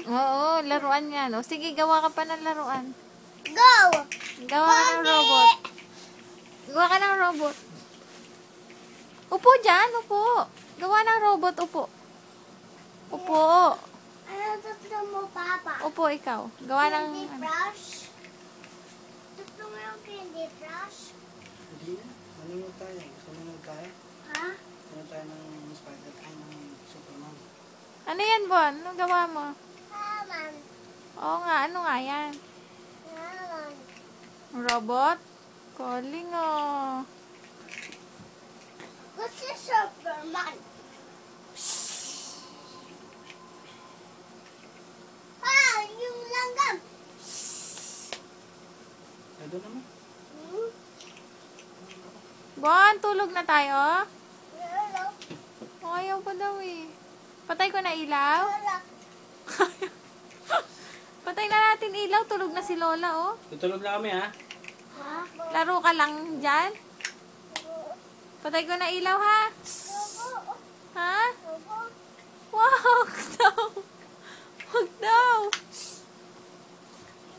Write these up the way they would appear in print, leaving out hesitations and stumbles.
Oo, laruan yan. O, sige, gawa ka pa ng laruan. Go! Gawa ka ng robot. Gawa ka ng robot. Upo dyan, upo. Gawa ng robot, upo. Upo. Ano gusto mo, Papa? Upo, ikaw. Gawa ng... Candy brush? Gusto mo yung candy brush? Hindi na. Manunod tayo. Gusto mo nunod tayo? Ha? Manunod tayo ng Spider ay ng Superman. Ano yan, Bon? Ano gawa mo? Naman. Oo nga, ano nga yan? Naman. Robot? Calling, oh. Gusto Superman. Ah, yung langgam. Ado naman. Hmm? Bon, tulog na tayo? Hello. Ayaw pa daw eh. Patay ko na ilaw? Hello. Patay na natin ilaw. Tulog na si Lola, oh. Tutulog na kami ha. Ha? Laro ka lang dyan. Patay ko na ilaw, ha? Ha? Wag daw. Wag daw.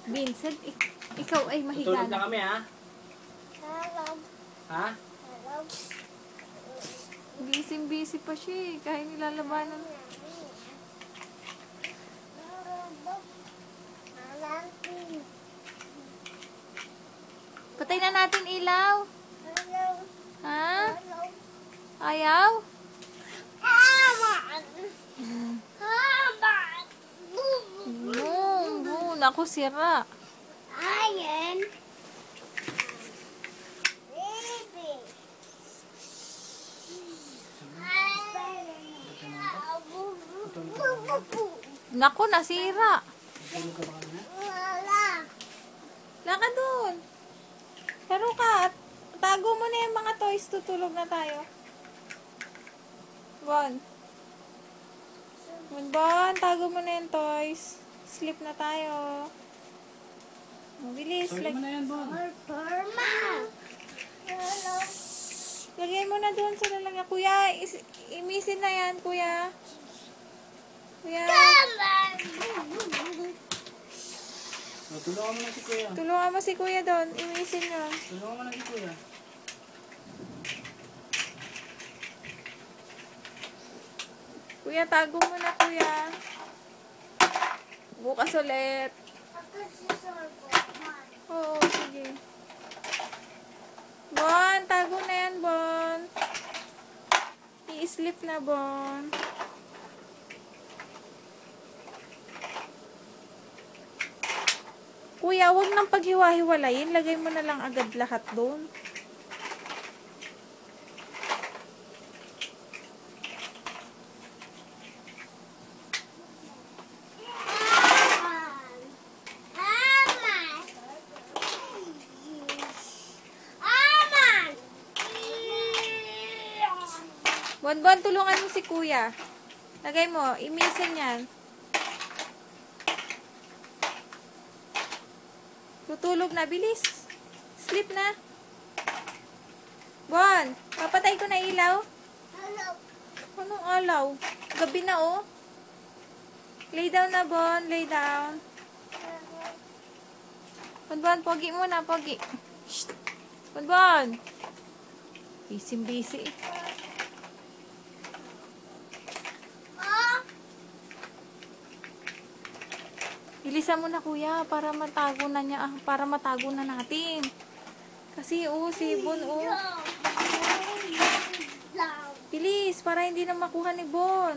Vincent, ikaw ay mahiga Tutulog na na. kami ha. Hello. Ha? Hello. Busy pa siya eh. Kahit nilalabanan. Patay na natin ilaw. Ha? Ayaw? Boom. Ako sira. Ayan. Baby. Naku, nasira. Tutulog ka ba kami ha? Wala. Laka dun. Laro ka. Tago mo na yung mga toys. Tutulog na tayo. Bon. Bon, tago mo na yung toys. Sleep na tayo. Mabilis. Sorry mo na yan, Bon. Superman. Hello. Lagay mo na doon sa lalagyan. Kuya, imisin na yan, kuya. Kuya, Tulungan mo na si Kuya. tulungan mo si kuya doon. Imisin nyo. Tulungan mo na si Kuya. Kuya, tago mo na, kuya. Bukas ulit. Ako si Superman. Oo, sige. Bon, tago na yan, Bon. I-sleep na, Bon. Kuya, huwag nang paghiwa-hiwalayin. Lagay mo na lang agad lahat doon. Bon, tulungan mo si kuya. Lagay mo, imisan yan. Tutulog na, bilis. Sleep na. Bon, papatay ko na ilaw. Hello. Anong alaw? Gabi na, oh. Lay down na, Bon. Lay down. Bon, pogi muna, pogi. Shh. Bon. Busy. Bilisan mo na, kuya, para matago na niya, para matago na natin. Kasi, si Bon, bilis, para hindi na makuha ni Bon.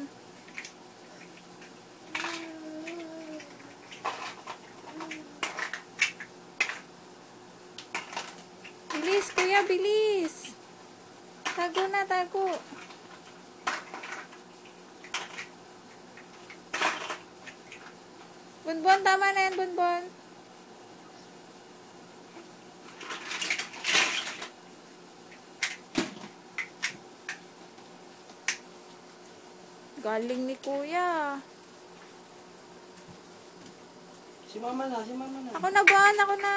Bilis, kuya, bilis. Tago na, tago. Bon, tama na yan, Bon. Galing ni kuya. Si Mama na. Ako na, Bon, ako na.